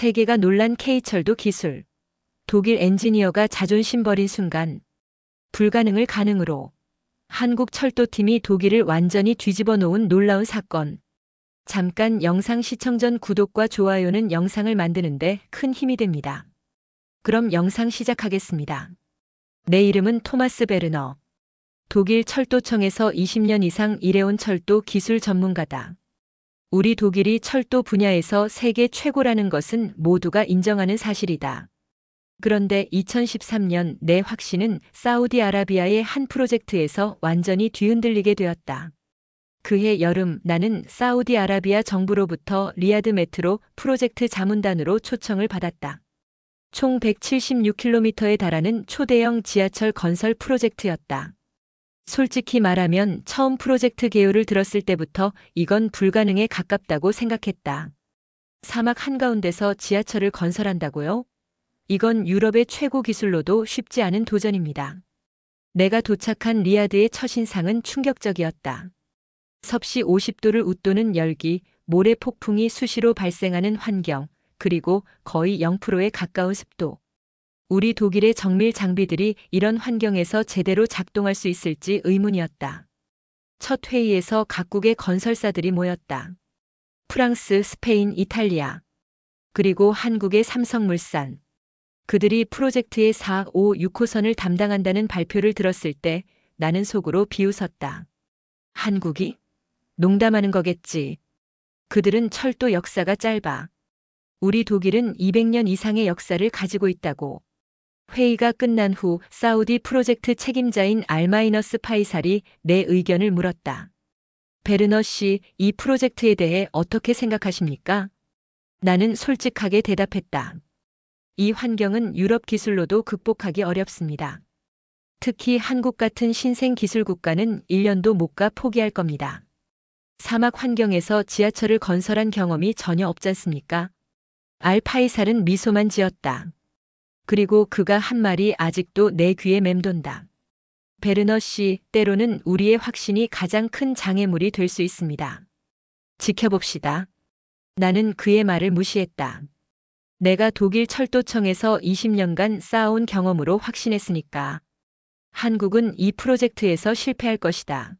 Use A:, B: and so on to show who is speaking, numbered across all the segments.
A: 세계가 놀란 K철도 기술. 독일 엔지니어가 자존심 버린 순간 불가능을 가능으로. 한국 철도팀이 독일을 완전히 뒤집어 놓은 놀라운 사건. 잠깐 영상 시청 전 구독과 좋아요는 영상을 만드는데 큰 힘이 됩니다. 그럼 영상 시작하겠습니다. 내 이름은 토마스 베르너. 독일 철도청에서 20년 이상 일해온 철도 기술 전문가다. 우리 독일이 철도 분야에서 세계 최고라는 것은 모두가 인정하는 사실이다. 그런데 2013년 내 확신은 사우디아라비아의 한 프로젝트에서 완전히 뒤흔들리게 되었다. 그해 여름 나는 사우디아라비아 정부로부터 리야드 메트로 프로젝트 자문단으로 초청을 받았다. 총 176km에 달하는 초대형 지하철 건설 프로젝트였다. 솔직히 말하면 처음 프로젝트 개요를 들었을 때부터 이건 불가능에 가깝다고 생각했다. 사막 한가운데서 지하철을 건설한다고요? 이건 유럽의 최고 기술로도 쉽지 않은 도전입니다. 내가 도착한 리야드의 첫인상은 충격적이었다. 섭씨 50도를 웃도는 열기, 모래 폭풍이 수시로 발생하는 환경, 그리고 거의 0%에 가까운 습도. 우리 독일의 정밀 장비들이 이런 환경에서 제대로 작동할 수 있을지 의문이었다. 첫 회의에서 각국의 건설사들이 모였다. 프랑스, 스페인, 이탈리아. 그리고 한국의 삼성물산. 그들이 프로젝트의 4, 5, 6호선을 담당한다는 발표를 들었을 때 나는 속으로 비웃었다. 한국이? 농담하는 거겠지. 그들은 철도 역사가 짧아. 우리 독일은 200년 이상의 역사를 가지고 있다고. 회의가 끝난 후 사우디 프로젝트 책임자인 알마이너스 파이살이 내 의견을 물었다. 베르너 씨, 이 프로젝트에 대해 어떻게 생각하십니까? 나는 솔직하게 대답했다. 이 환경은 유럽 기술로도 극복하기 어렵습니다. 특히 한국 같은 신생 기술 국가는 1년도 못 가 포기할 겁니다. 사막 환경에서 지하철을 건설한 경험이 전혀 없지 않습니까? 파이살은 미소만 지었다. 그리고 그가 한 말이 아직도 내 귀에 맴돈다. 베르너 씨, 때로는 우리의 확신이 가장 큰 장애물이 될 수 있습니다. 지켜봅시다. 나는 그의 말을 무시했다. 내가 독일 철도청에서 20년간 쌓아온 경험으로 확신했으니까. 한국은 이 프로젝트에서 실패할 것이다.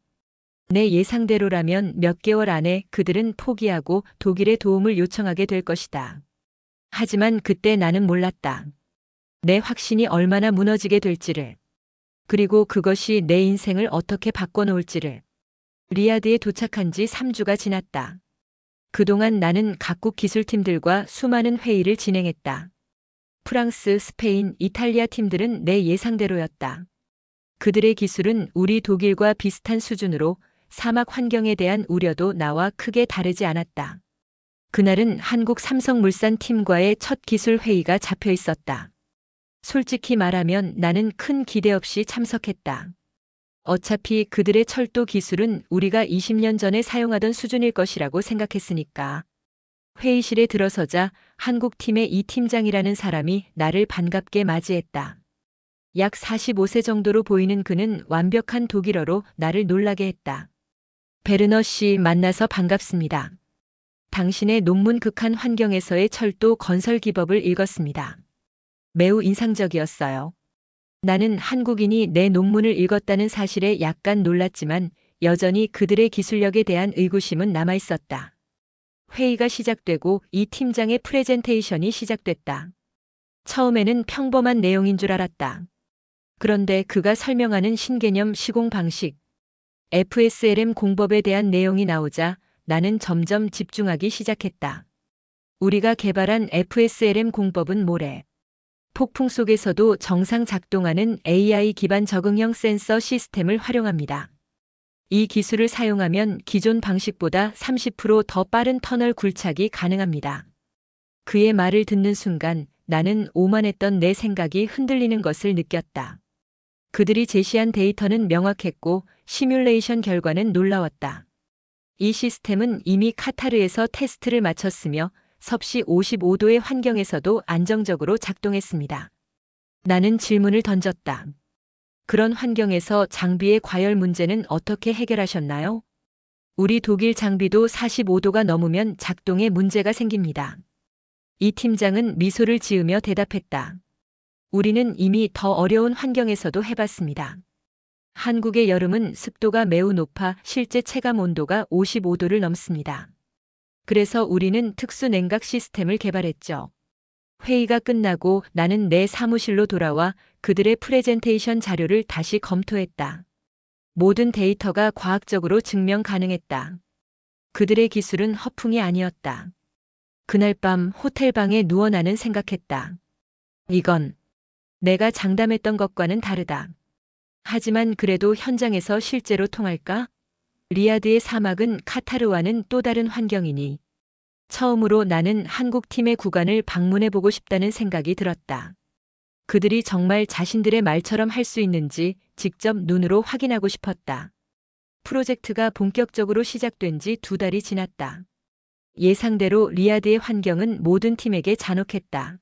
A: 내 예상대로라면 몇 개월 안에 그들은 포기하고 독일의 도움을 요청하게 될 것이다. 하지만 그때 나는 몰랐다. 내 확신이 얼마나 무너지게 될지를. 그리고 그것이 내 인생을 어떻게 바꿔놓을지를. 리야드에 도착한 지 3주가 지났다. 그동안 나는 각국 기술팀들과 수많은 회의를 진행했다. 프랑스, 스페인, 이탈리아 팀들은 내 예상대로였다. 그들의 기술은 우리 독일과 비슷한 수준으로 사막 환경에 대한 우려도 나와 크게 다르지 않았다. 그날은 한국 삼성물산 팀과의 첫 기술 회의가 잡혀 있었다. 솔직히 말하면 나는 큰 기대 없이 참석했다. 어차피 그들의 철도 기술은 우리가 20년 전에 사용하던 수준일 것이라고 생각했으니까. 회의실에 들어서자 한국 팀의 이 팀장이라는 사람이 나를 반갑게 맞이했다. 약 45세 정도로 보이는 그는 완벽한 독일어로 나를 놀라게 했다. 베르너 씨, 만나서 반갑습니다. 당신의 논문 극한 환경에서의 철도 건설 기법을 읽었습니다. 매우 인상적이었어요. 나는 한국인이 내 논문을 읽었다는 사실에 약간 놀랐지만 여전히 그들의 기술력에 대한 의구심은 남아있었다. 회의가 시작되고 이 팀장의 프레젠테이션이 시작됐다. 처음에는 평범한 내용인 줄 알았다. 그런데 그가 설명하는 신개념 시공 방식, FSLM 공법에 대한 내용이 나오자 나는 점점 집중하기 시작했다. 우리가 개발한 FSLM 공법은 뭐래? 폭풍 속에서도 정상 작동하는 AI 기반 적응형 센서 시스템을 활용합니다. 이 기술을 사용하면 기존 방식보다 30% 더 빠른 터널 굴착이 가능합니다. 그의 말을 듣는 순간 나는 오만했던 내 생각이 흔들리는 것을 느꼈다. 그들이 제시한 데이터는 명확했고 시뮬레이션 결과는 놀라웠다. 이 시스템은 이미 카타르에서 테스트를 마쳤으며 섭씨 55도의 환경에서도 안정적으로 작동했습니다. 나는 질문을 던졌다. 그런 환경에서 장비의 과열 문제는 어떻게 해결하셨나요? 우리 독일 장비도 45도가 넘으면 작동에 문제가 생깁니다. 이 팀장은 미소를 지으며 대답했다. 우리는 이미 더 어려운 환경에서도 해봤습니다. 한국의 여름은 습도가 매우 높아 실제 체감 온도가 55도를 넘습니다. 그래서 우리는 특수 냉각 시스템을 개발했죠. 회의가 끝나고 나는 내 사무실로 돌아와 그들의 프레젠테이션 자료를 다시 검토했다. 모든 데이터가 과학적으로 증명 가능했다. 그들의 기술은 허풍이 아니었다. 그날 밤 호텔 방에 누워 나는 생각했다. 이건 내가 장담했던 것과는 다르다. 하지만 그래도 현장에서 실제로 통할까? 리야드의 사막은 카타르와는 또 다른 환경이니 처음으로 나는 한국 팀의 구간을 방문해보고 싶다는 생각이 들었다. 그들이 정말 자신들의 말처럼 할 수 있는지 직접 눈으로 확인하고 싶었다. 프로젝트가 본격적으로 시작된 지 2달이 지났다. 예상대로 리야드의 환경은 모든 팀에게 잔혹했다.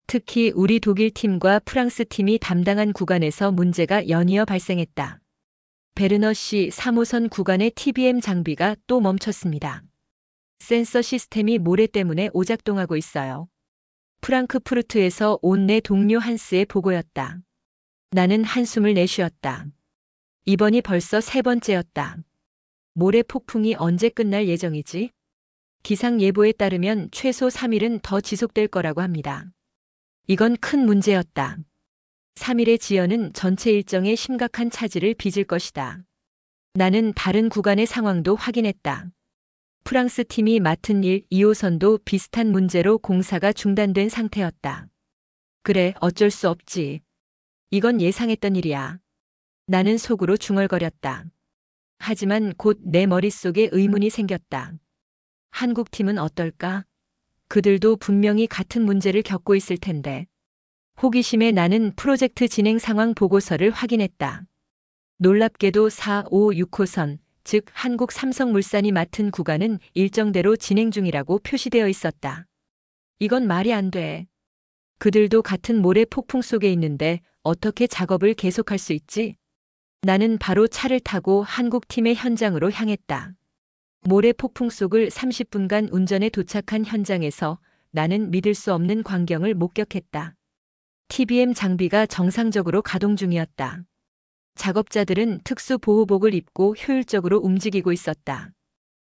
A: 특히 우리 독일 팀과 프랑스 팀이 담당한 구간에서 문제가 연이어 발생했다. 베르너시 3호선 구간의 TBM 장비가 또 멈췄습니다. 센서 시스템이 모래 때문에 오작동하고 있어요. 프랑크푸르트에서 온 내 동료 한스의 보고였다. 나는 한숨을 내쉬었다. 이번이 벌써 3번째였다. 모래 폭풍이 언제 끝날 예정이지? 기상 예보에 따르면 최소 3일은 더 지속될 거라고 합니다. 이건 큰 문제였다. 3일의 지연은 전체 일정에 심각한 차질을 빚을 것이다. 나는 다른 구간의 상황도 확인했다. 프랑스 팀이 맡은 2호선도 비슷한 문제로 공사가 중단된 상태였다. 그래, 어쩔 수 없지. 이건 예상했던 일이야. 나는 속으로 중얼거렸다. 하지만 곧 내 머릿속에 의문이 생겼다. 한국 팀은 어떨까? 그들도 분명히 같은 문제를 겪고 있을 텐데. 호기심에 나는 프로젝트 진행 상황 보고서를 확인했다. 놀랍게도 4, 5, 6호선, 즉 한국 삼성물산이 맡은 구간은 일정대로 진행 중이라고 표시되어 있었다. 이건 말이 안 돼. 그들도 같은 모래 폭풍 속에 있는데 어떻게 작업을 계속할 수 있지? 나는 바로 차를 타고 한국 팀의 현장으로 향했다. 모래 폭풍 속을 30분간 운전해 도착한 현장에서 나는 믿을 수 없는 광경을 목격했다. TBM 장비가 정상적으로 가동 중이었다. 작업자들은 특수 보호복을 입고 효율적으로 움직이고 있었다.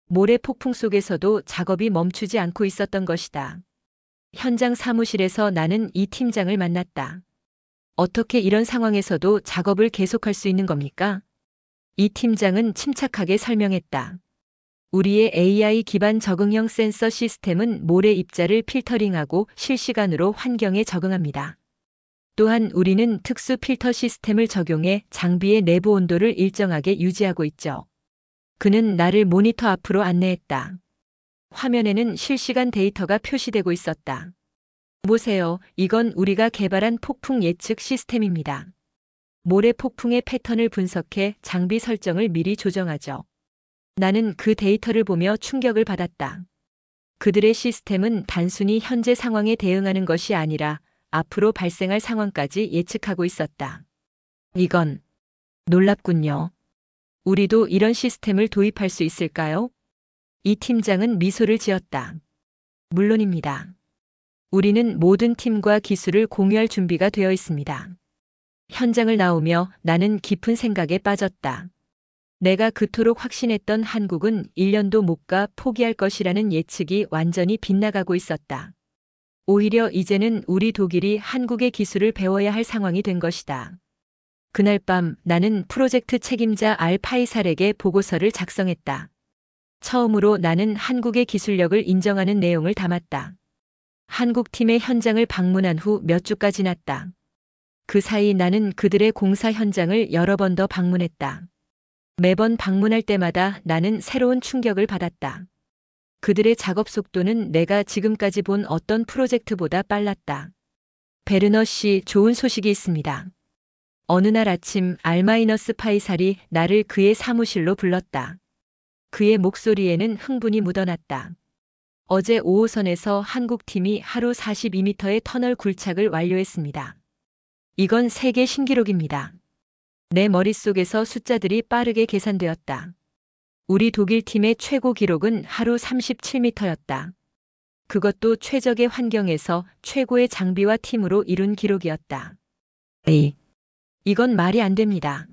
A: 모래 폭풍 속에서도 작업이 멈추지 않고 있었던 것이다. 현장 사무실에서 나는 이 팀장을 만났다. 어떻게 이런 상황에서도 작업을 계속할 수 있는 겁니까? 이 팀장은 침착하게 설명했다. 우리의 AI 기반 적응형 센서 시스템은 모래 입자를 필터링하고 실시간으로 환경에 적응합니다. 또한 우리는 특수 필터 시스템을 적용해 장비의 내부 온도를 일정하게 유지하고 있죠. 그는 나를 모니터 앞으로 안내했다. 화면에는 실시간 데이터가 표시되고 있었다. 보세요. 이건 우리가 개발한 폭풍 예측 시스템입니다. 모래 폭풍의 패턴을 분석해 장비 설정을 미리 조정하죠. 나는 그 데이터를 보며 충격을 받았다. 그들의 시스템은 단순히 현재 상황에 대응하는 것이 아니라 앞으로 발생할 상황까지 예측하고 있었다. 이건 놀랍군요. 우리도 이런 시스템을 도입할 수 있을까요? 이 팀장은 미소를 지었다. 물론입니다. 우리는 모든 팀과 기술을 공유할 준비가 되어 있습니다. 현장을 나오며 나는 깊은 생각에 빠졌다. 내가 그토록 확신했던 한국은 1년도 못 가 포기할 것이라는 예측이 완전히 빗나가고 있었다. 오히려 이제는 우리 독일이 한국의 기술을 배워야 할 상황이 된 것이다. 그날 밤 나는 프로젝트 책임자 알 파이살에게 보고서를 작성했다. 처음으로 나는 한국의 기술력을 인정하는 내용을 담았다. 한국 팀의 현장을 방문한 후 몇 주가 지났다. 그 사이 나는 그들의 공사 현장을 여러 번 더 방문했다. 매번 방문할 때마다 나는 새로운 충격을 받았다. 그들의 작업 속도는 내가 지금까지 본 어떤 프로젝트보다 빨랐다. 베르너 씨, 좋은 소식이 있습니다. 어느 날 아침 파이살이 나를 그의 사무실로 불렀다. 그의 목소리에는 흥분이 묻어났다. 어제 5호선에서 한국팀이 하루 42m의 터널 굴착을 완료했습니다. 이건 세계 신기록입니다. 내 머릿속에서 숫자들이 빠르게 계산되었다. 우리 독일 팀의 최고 기록은 하루 37m였다. 그것도 최적의 환경에서 최고의 장비와 팀으로 이룬 기록이었다. 이건 말이 안 됩니다.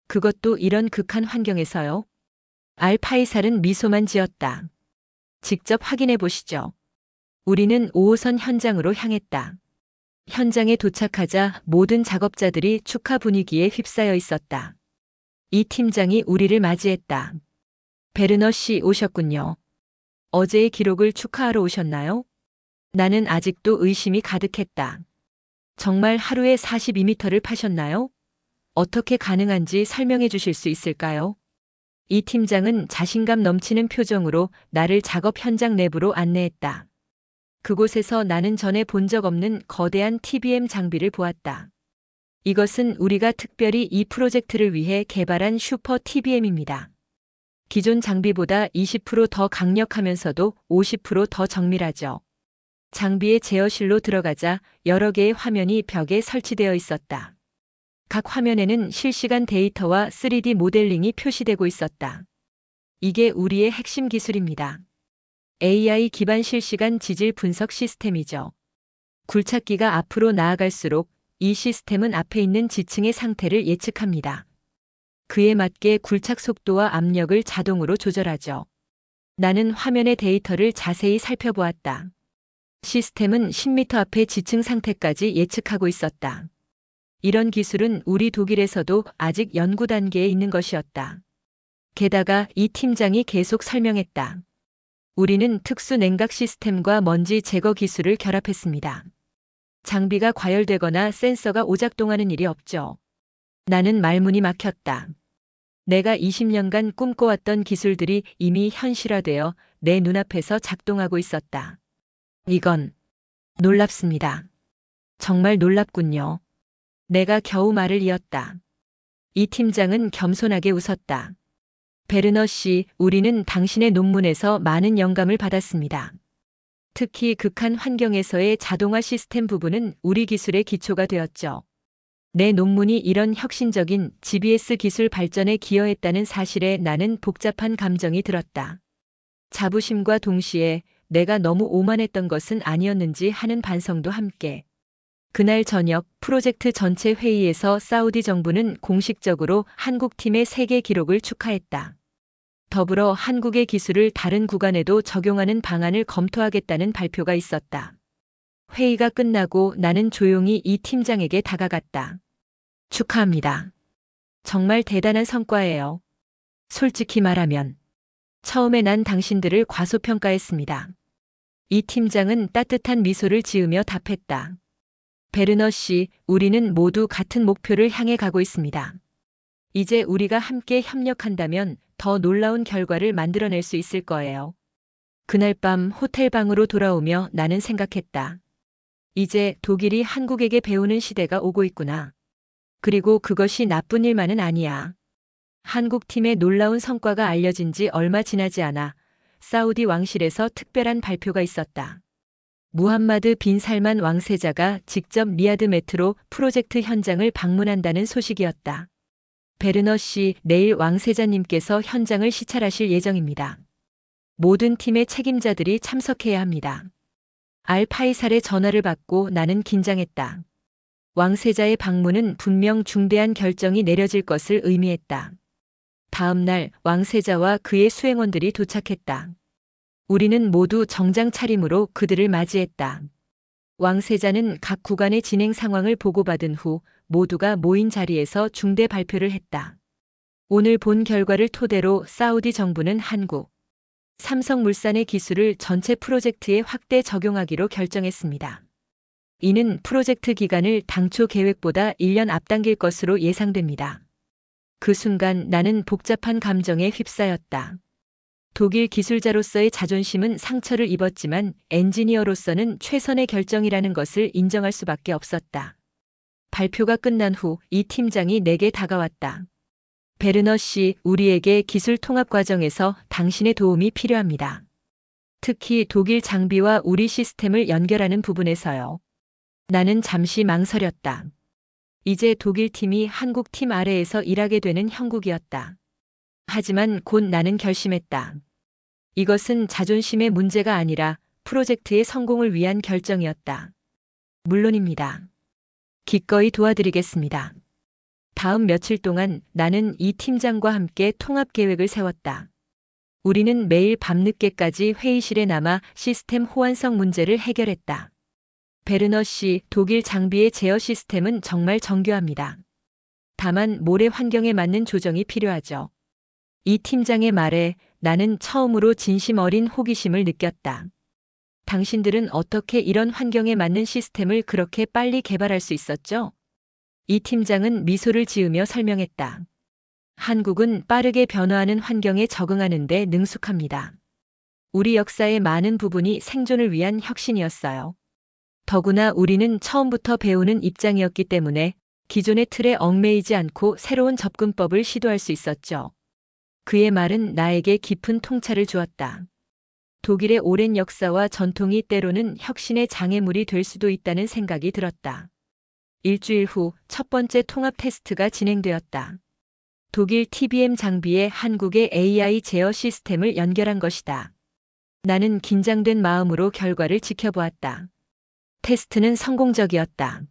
A: 그것도 이런 극한 환경에서요? 알파이살은 미소만 지었다. 직접 확인해 보시죠. 우리는 5호선 현장으로 향했다. 현장에 도착하자 모든 작업자들이 축하 분위기에 휩싸여 있었다. 이 팀장이 우리를 맞이했다. 베르너 씨 오셨군요. 어제의 기록을 축하하러 오셨나요? 나는 아직도 의심이 가득했다. 정말 하루에 42m를 파셨나요? 어떻게 가능한지 설명해 주실 수 있을까요? 이 팀장은 자신감 넘치는 표정으로 나를 작업 현장 내부로 안내했다. 그곳에서 나는 전에 본 적 없는 거대한 TBM 장비를 보았다. 이것은 우리가 특별히 이 프로젝트를 위해 개발한 슈퍼 TBM입니다. 기존 장비보다 20%더 강력하면서도 50%더 정밀하죠. 장비의 제어실로 들어가자 여러 개의 화면이 벽에 설치되어 있었다. 각 화면에는 실시간 데이터와 3D 모델링이 표시되고 있었다. 이게 우리의 핵심 기술입니다. AI 기반 실시간 지질 분석 시스템이죠. 굴착기가 앞으로 나아갈수록 이 시스템은 앞에 있는 지층의 상태를 예측합니다. 그에 맞게 굴착 속도와 압력을 자동으로 조절하죠. 나는 화면의 데이터를 자세히 살펴보았다. 시스템은 10m 앞의 지층 상태까지 예측하고 있었다. 이런 기술은 우리 독일에서도 아직 연구 단계에 있는 것이었다. 게다가 이 팀장이 계속 설명했다. 우리는 특수 냉각 시스템과 먼지 제거 기술을 결합했습니다. 장비가 과열되거나 센서가 오작동하는 일이 없죠. 나는 말문이 막혔다. 내가 20년간 꿈꿔왔던 기술들이 이미 현실화되어 내 눈앞에서 작동하고 있었다. 이건 놀랍습니다. 정말 놀랍군요. 내가 겨우 말을 이었다. 이 팀장은 겸손하게 웃었다. 베르너 씨, 우리는 당신의 논문에서 많은 영감을 받았습니다. 특히 극한 환경에서의 자동화 시스템 부분은 우리 기술의 기초가 되었죠. 내 논문이 이런 혁신적인 GBS 기술 발전에 기여했다는 사실에 나는 복잡한 감정이 들었다. 자부심과 동시에 내가 너무 오만했던 것은 아니었는지 하는 반성도 함께. 그날 저녁 프로젝트 전체 회의에서 사우디 정부는 공식적으로 한국팀의 세계 기록을 축하했다. 더불어 한국의 기술을 다른 구간에도 적용하는 방안을 검토하겠다는 발표가 있었다. 회의가 끝나고 나는 조용히 이 팀장에게 다가갔다. 축하합니다. 정말 대단한 성과예요. 솔직히 말하면 처음에 난 당신들을 과소평가했습니다. 이 팀장은 따뜻한 미소를 지으며 답했다. 베르너 씨, 우리는 모두 같은 목표를 향해 가고 있습니다. 이제 우리가 함께 협력한다면 더 놀라운 결과를 만들어낼 수 있을 거예요. 그날 밤 호텔 방으로 돌아오며 나는 생각했다. 이제 독일이 한국에게 배우는 시대가 오고 있구나. 그리고 그것이 나쁜 일만은 아니야. 한국 팀의 놀라운 성과가 알려진 지 얼마 지나지 않아 사우디 왕실에서 특별한 발표가 있었다. 무함마드 빈 살만 왕세자가 직접 리야드 메트로 프로젝트 현장을 방문한다는 소식이었다. 베르너 씨, 내일 왕세자님께서 현장을 시찰하실 예정입니다. 모든 팀의 책임자들이 참석해야 합니다. 알파이살의 전화를 받고 나는 긴장했다. 왕세자의 방문은 분명 중대한 결정이 내려질 것을 의미했다. 다음 날 왕세자와 그의 수행원들이 도착했다. 우리는 모두 정장 차림으로 그들을 맞이했다. 왕세자는 각 구간의 진행 상황을 보고받은 후 모두가 모인 자리에서 중대 발표를 했다. 오늘 본 결과를 토대로 사우디 정부는 한국, 삼성물산의 기술을 전체 프로젝트에 확대 적용하기로 결정했습니다. 이는 프로젝트 기간을 당초 계획보다 1년 앞당길 것으로 예상됩니다. 그 순간 나는 복잡한 감정에 휩싸였다. 독일 기술자로서의 자존심은 상처를 입었지만 엔지니어로서는 최선의 결정이라는 것을 인정할 수밖에 없었다. 발표가 끝난 후 이 팀장이 내게 다가왔다. 베르너 씨, 우리에게 기술 통합 과정에서 당신의 도움이 필요합니다. 특히 독일 장비와 우리 시스템을 연결하는 부분에서요. 나는 잠시 망설였다. 이제 독일 팀이 한국 팀 아래에서 일하게 되는 형국이었다. 하지만 곧 나는 결심했다. 이것은 자존심의 문제가 아니라 프로젝트의 성공을 위한 결정이었다. 물론입니다. 기꺼이 도와드리겠습니다. 다음 며칠 동안 나는 이 팀장과 함께 통합 계획을 세웠다. 우리는 매일 밤늦게까지 회의실에 남아 시스템 호환성 문제를 해결했다. 베르너 씨, 독일 장비의 제어 시스템은 정말 정교합니다. 다만 모래 환경에 맞는 조정이 필요하죠. 이 팀장의 말에 나는 처음으로 진심 어린 호기심을 느꼈다. 당신들은 어떻게 이런 환경에 맞는 시스템을 그렇게 빨리 개발할 수 있었죠? 이 팀장은 미소를 지으며 설명했다. 한국은 빠르게 변화하는 환경에 적응하는 데 능숙합니다. 우리 역사의 많은 부분이 생존을 위한 혁신이었어요. 더구나 우리는 처음부터 배우는 입장이었기 때문에 기존의 틀에 얽매이지 않고 새로운 접근법을 시도할 수 있었죠. 그의 말은 나에게 깊은 통찰을 주었다. 독일의 오랜 역사와 전통이 때로는 혁신의 장애물이 될 수도 있다는 생각이 들었다. 일주일 후 첫 번째 통합 테스트가 진행되었다. 독일 TBM 장비에 한국의 AI 제어 시스템을 연결한 것이다. 나는 긴장된 마음으로 결과를 지켜보았다. 테스트는 성공적이었다.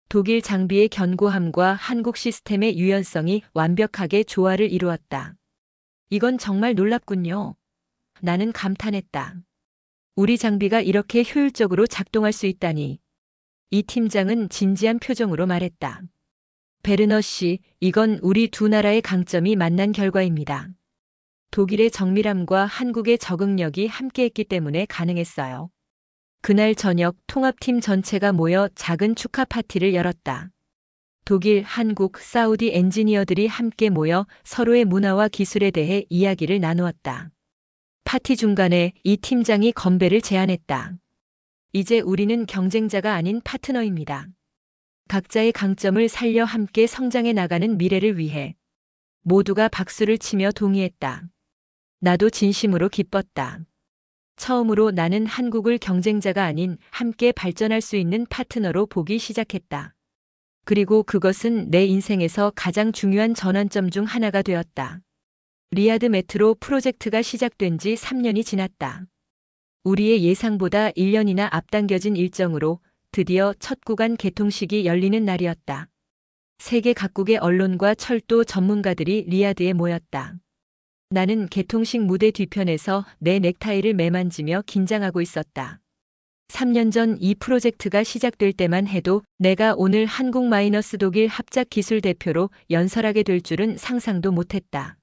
A: 독일 장비의 견고함과 한국 시스템의 유연성이 완벽하게 조화를 이루었다. 이건 정말 놀랍군요. 나는 감탄했다. 우리 장비가 이렇게 효율적으로 작동할 수 있다니. 이 팀장은 진지한 표정으로 말했다. 베르너 씨, 이건 우리 두 나라의 강점이 만난 결과입니다. 독일의 정밀함과 한국의 적응력이 함께했기 때문에 가능했어요. 그날 저녁 통합팀 전체가 모여 작은 축하 파티를 열었다. 독일, 한국, 사우디 엔지니어들이 함께 모여 서로의 문화와 기술에 대해 이야기를 나누었다. 파티 중간에 이 팀장이 건배를 제안했다. 이제 우리는 경쟁자가 아닌 파트너입니다. 각자의 강점을 살려 함께 성장해 나가는 미래를 위해. 모두가 박수를 치며 동의했다. 나도 진심으로 기뻤다. 처음으로 나는 한국을 경쟁자가 아닌 함께 발전할 수 있는 파트너로 보기 시작했다. 그리고 그것은 내 인생에서 가장 중요한 전환점 중 하나가 되었다. 리야드 메트로 프로젝트가 시작된 지 3년이 지났다. 우리의 예상보다 1년이나 앞당겨진 일정으로 드디어 첫 구간 개통식이 열리는 날이었다. 세계 각국의 언론과 철도 전문가들이 리야드에 모였다. 나는 개통식 무대 뒤편에서 내 넥타이를 매만지며 긴장하고 있었다. 3년 전 이 프로젝트가 시작될 때만 해도 내가 오늘 한국 마이너스 독일 합작 기술 대표로 연설하게 될 줄은 상상도 못했다.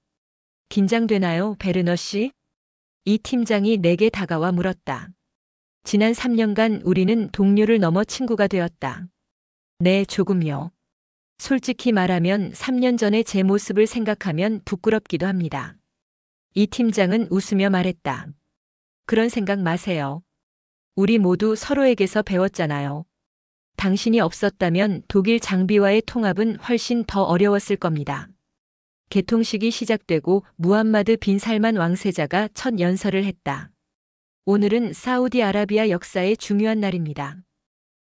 A: 긴장되나요, 베르너 씨? 이 팀장이 내게 다가와 물었다. 지난 3년간 우리는 동료를 넘어 친구가 되었다. 네, 조금요. 솔직히 말하면 3년 전의 제 모습을 생각하면 부끄럽기도 합니다. 이 팀장은 웃으며 말했다. 그런 생각 마세요. 우리 모두 서로에게서 배웠잖아요. 당신이 없었다면 독일 장비와의 통합은 훨씬 더 어려웠을 겁니다. 개통식이 시작되고 무함마드 빈 살만 왕세자가 첫 연설을 했다. 오늘은 사우디아라비아 역사의 중요한 날입니다.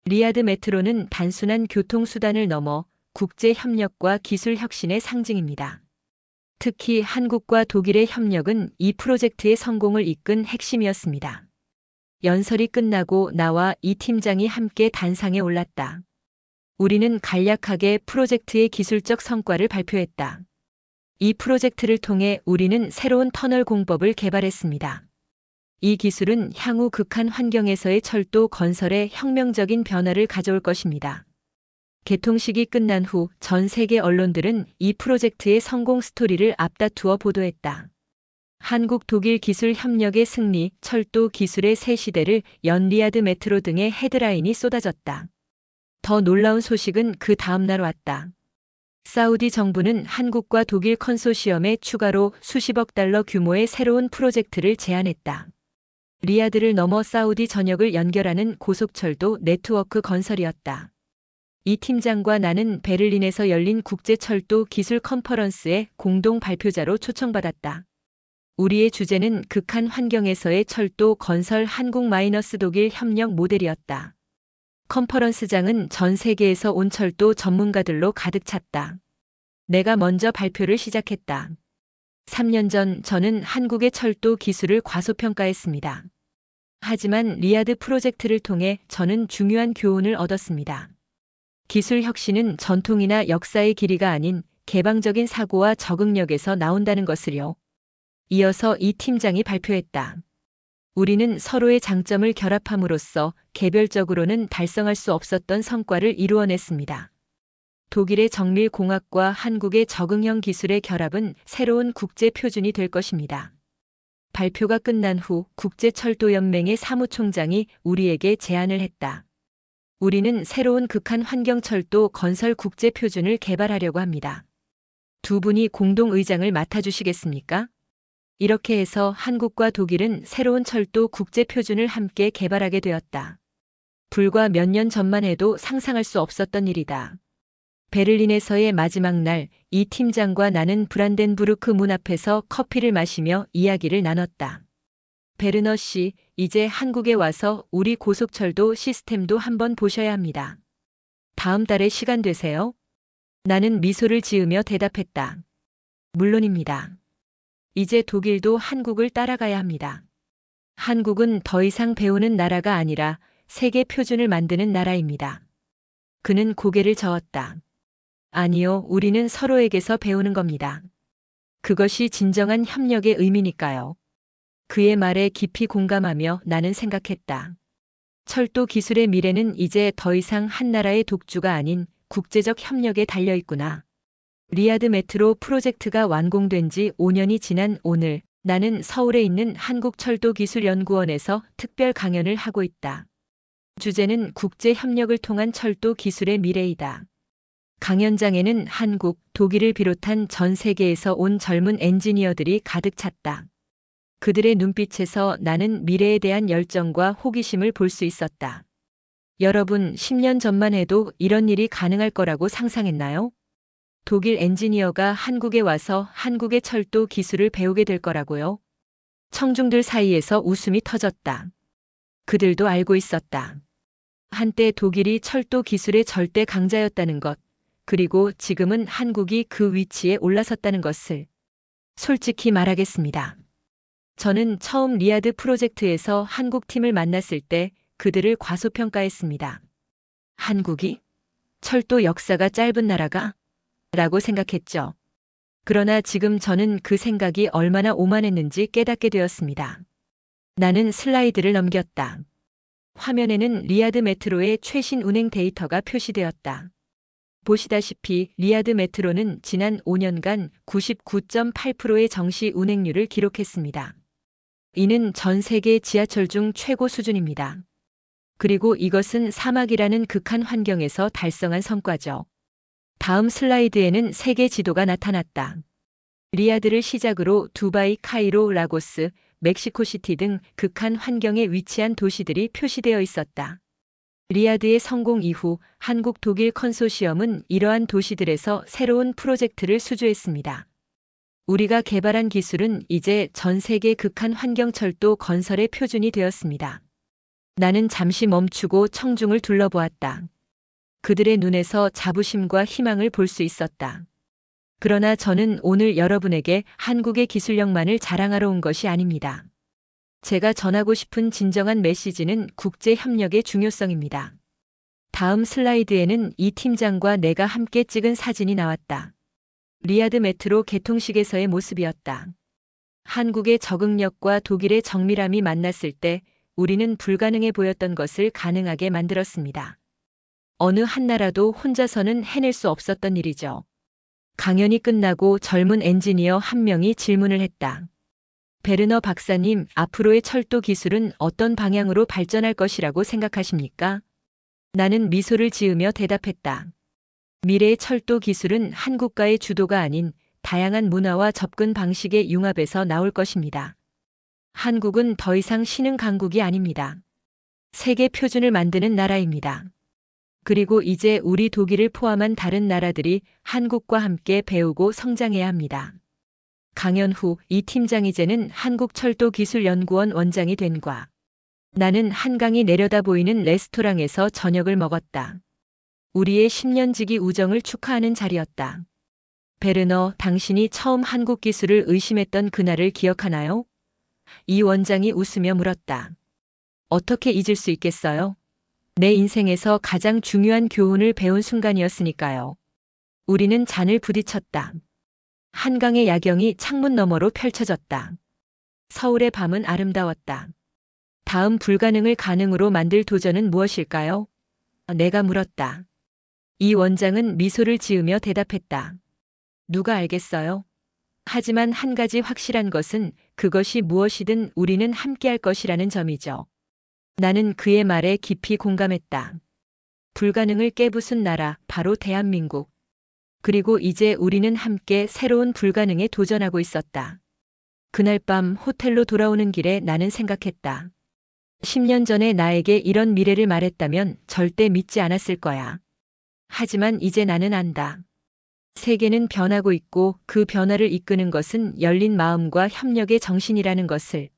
A: 리야드 메트로는 단순한 교통수단을 넘어 국제 협력과 기술 혁신의 상징입니다. 특히 한국과 독일의 협력은 이 프로젝트의 성공을 이끈 핵심이었습니다. 연설이 끝나고 나와 이 팀장이 함께 단상에 올랐다. 우리는 간략하게 프로젝트의 기술적 성과를 발표했다. 이 프로젝트를 통해 우리는 새로운 터널 공법을 개발했습니다. 이 기술은 향후 극한 환경에서의 철도 건설에 혁명적인 변화를 가져올 것입니다. 개통식이 끝난 후 전 세계 언론들은 이 프로젝트의 성공 스토리를 앞다투어 보도했다. 한국 독일 기술 협력의 승리, 철도 기술의 새 시대를 연 리야드 메트로 등의 헤드라인이 쏟아졌다. 더 놀라운 소식은 그 다음 날 왔다. 사우디 정부는 한국과 독일 컨소시엄에 추가로 수십억 달러 규모의 새로운 프로젝트를 제안했다. 리야드를 넘어 사우디 전역을 연결하는 고속철도 네트워크 건설이었다. 이 팀장과 나는 베를린에서 열린 국제철도 기술 컨퍼런스에 공동 발표자로 초청받았다. 우리의 주제는 극한 환경에서의 철도 건설 한국 마이너스 독일 협력 모델이었다. 컨퍼런스장은 전 세계에서 온 철도 전문가들로 가득 찼다. 내가 먼저 발표를 시작했다. 3년 전 저는 한국의 철도 기술을 과소평가했습니다. 하지만 리아드 프로젝트를 통해 저는 중요한 교훈을 얻었습니다. 기술 혁신은 전통이나 역사의 길이가 아닌 개방적인 사고와 적응력에서 나온다는 것을요. 이어서 이 팀장이 발표했다. 우리는 서로의 장점을 결합함으로써 개별적으로는 달성할 수 없었던 성과를 이루어냈습니다. 독일의 정밀공학과 한국의 적응형 기술의 결합은 새로운 국제 표준이 될 것입니다. 발표가 끝난 후 국제철도연맹의 사무총장이 우리에게 제안을 했다. 우리는 새로운 극한 환경철도 건설 국제 표준을 개발하려고 합니다. 두 분이 공동 의장을 맡아주시겠습니까? 이렇게 해서 한국과 독일은 새로운 철도 국제 표준을 함께 개발하게 되었다. 불과 몇 년 전만 해도 상상할 수 없었던 일이다. 베를린에서의 마지막 날, 이 팀장과 나는 브란덴부르크 문 앞에서 커피를 마시며 이야기를 나눴다. 베르너 씨, 이제 한국에 와서 우리 고속철도 시스템도 한번 보셔야 합니다. 다음 달에 시간 되세요? 나는 미소를 지으며 대답했다. 물론입니다. 이제 독일도 한국을 따라가야 합니다. 한국은 더 이상 배우는 나라가 아니라 세계 표준을 만드는 나라입니다. 그는 고개를 저었다. 아니요, 우리는 서로에게서 배우는 겁니다. 그것이 진정한 협력의 의미니까요. 그의 말에 깊이 공감하며 나는 생각했다. 철도 기술의 미래는 이제 더 이상 한 나라의 독주가 아닌 국제적 협력에 달려 있구나. 리아드 메트로 프로젝트가 완공된 지 5년이 지난 오늘, 나는 서울에 있는 한국철도기술연구원에서 특별 강연을 하고 있다. 주제는 국제 협력을 통한 철도 기술의 미래이다. 강연장에는 한국, 독일을 비롯한 전 세계에서 온 젊은 엔지니어들이 가득 찼다. 그들의 눈빛에서 나는 미래에 대한 열정과 호기심을 볼 수 있었다. 여러분, 10년 전만 해도 이런 일이 가능할 거라고 상상했나요? 독일 엔지니어가 한국에 와서 한국의 철도 기술을 배우게 될 거라고요. 청중들 사이에서 웃음이 터졌다. 그들도 알고 있었다. 한때 독일이 철도 기술의 절대 강자였다는 것, 그리고 지금은 한국이 그 위치에 올라섰다는 것을. 솔직히 말하겠습니다. 저는 처음 리아드 프로젝트에서 한국 팀을 만났을 때 그들을 과소평가했습니다. 한국이? 철도 역사가 짧은 나라가? 라고 생각했죠. 그러나 지금 저는 그 생각이 얼마나 오만했는지 깨닫게 되었습니다. 나는 슬라이드를 넘겼다. 화면에는 리아드 메트로의 최신 운행 데이터가 표시되었다. 보시다시피 리아드 메트로는 지난 5년간 99.8%의 정시 운행률을 기록했습니다. 이는 전 세계 지하철 중 최고 수준입니다. 그리고 이것은 사막이라는 극한 환경에서 달성한 성과죠. 다음 슬라이드에는 세계 지도가 나타났다. 리아드를 시작으로 두바이, 카이로, 라고스, 멕시코시티 등 극한 환경에 위치한 도시들이 표시되어 있었다. 리아드의 성공 이후 한국 독일 컨소시엄은 이러한 도시들에서 새로운 프로젝트를 수주했습니다. 우리가 개발한 기술은 이제 전 세계 극한 환경 철도 건설의 표준이 되었습니다. 나는 잠시 멈추고 청중을 둘러보았다. 그들의 눈에서 자부심과 희망을 볼 수 있었다. 그러나 저는 오늘 여러분에게 한국의 기술력만을 자랑하러 온 것이 아닙니다. 제가 전하고 싶은 진정한 메시지는 국제 협력의 중요성입니다. 다음 슬라이드에는 이 팀장과 내가 함께 찍은 사진이 나왔다. 리아드 메트로 개통식에서의 모습이었다. 한국의 적응력과 독일의 정밀함이 만났을 때 우리는 불가능해 보였던 것을 가능하게 만들었습니다. 어느 한 나라도 혼자서는 해낼 수 없었던 일이죠. 강연이 끝나고 젊은 엔지니어 한 명이 질문을 했다. 베르너 박사님, 앞으로의 철도 기술은 어떤 방향으로 발전할 것이라고 생각하십니까? 나는 미소를 지으며 대답했다. 미래의 철도 기술은 한국과의 주도가 아닌 다양한 문화와 접근 방식의 융합에서 나올 것입니다. 한국은 더 이상 신흥 강국이 아닙니다. 세계 표준을 만드는 나라입니다. 그리고 이제 우리 독일을 포함한 다른 나라들이 한국과 함께 배우고 성장해야 합니다. 강연 후 이 팀장이제는 한국철도기술연구원 원장이 된 과. 나는 한강이 내려다 보이는 레스토랑에서 저녁을 먹었다. 우리의 10년지기 우정을 축하하는 자리였다. 베르너, 당신이 처음 한국 기술을 의심했던 그날을 기억하나요? 이 원장이 웃으며 물었다. 어떻게 잊을 수 있겠어요? 내 인생에서 가장 중요한 교훈을 배운 순간이었으니까요. 우리는 잔을 부딪혔다. 한강의 야경이 창문 너머로 펼쳐졌다. 서울의 밤은 아름다웠다. 다음 불가능을 가능으로 만들 도전은 무엇일까요? 내가 물었다. 이 원장은 미소를 지으며 대답했다. 누가 알겠어요? 하지만 한 가지 확실한 것은 그것이 무엇이든 우리는 함께할 것이라는 점이죠. 나는 그의 말에 깊이 공감했다. 불가능을 깨부순 나라, 바로 대한민국. 그리고 이제 우리는 함께 새로운 불가능에 도전하고 있었다. 그날 밤 호텔로 돌아오는 길에 나는 생각했다. 10년 전에 나에게 이런 미래를 말했다면 절대 믿지 않았을 거야. 하지만 이제 나는 안다. 세계는 변하고 있고 그 변화를 이끄는 것은 열린 마음과 협력의 정신이라는 것을.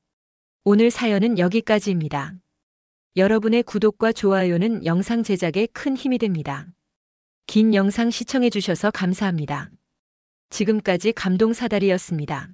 A: 오늘 사연은 여기까지입니다. 여러분의 구독과 좋아요는 영상 제작에 큰 힘이 됩니다. 긴 영상 시청해 주셔서 감사합니다. 지금까지 감동사다리였습니다.